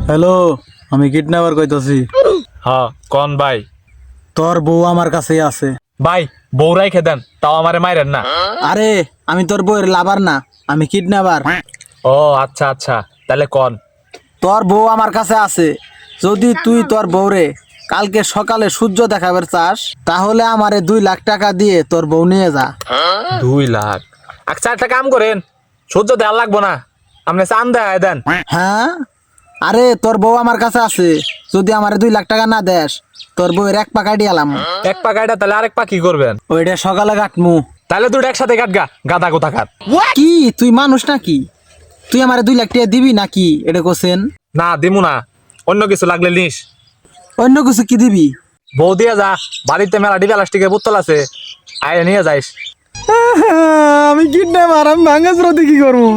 Hello, আমি kidnapper কইতাছি। হ্যাঁ কোন ভাই? তোর বউ আমার কাছেই আছে। ভাই বউরাই খেদেন, তাও আমারে মাইরেন না। আরে আমি তোর বউয়ের লাভার না, আমি কিডন্যাপার। ও আচ্ছা আচ্ছা, তাহলে কোন। তোর বউ আমার কাছে আছে। যদি তুই তোর বউরে কালকে সকালে সূর্য দেখাবার চাস, তাহলে আমারে 2 লাখ টাকা দিয়ে তোর বউ নিয়ে যা। 2 লাখ? আচ্ছা একটা কাম করেন, সহ্য দেওয়ার লাগবো না, আপনি চান দেয় দেন। হ্যাঁ, আরে তোর বউ আমার কাছে আছে। যদি আমারে 2 লাখ টাকা না দেস, তোর বউয়ের এক পাকা দিয়ালাম। এক পা গাড়িটা তাহলে আরেক পা কি করবেন? ওইটা সকালে কাটমু। তাহলে দুটো একসাথে কাটগা, গাদা কোথা কাট। কি তুই মানুষ নাকি? তুই আমারে 2 লাখ টাকা দিবি নাকি? এটা কোসেন। না দিমু না, অন্য কিছু লাগলে নিস। অন্য কিছু কি দিবি? বউ দিয়ে যা, বাড়িতে মেলা ডিবা প্লাস্টিকের বোতল আছে, আয় নিয়ে যাইস। আমি কিডন্যাপার, আমি ভাঙাচুরাতে কি করবো?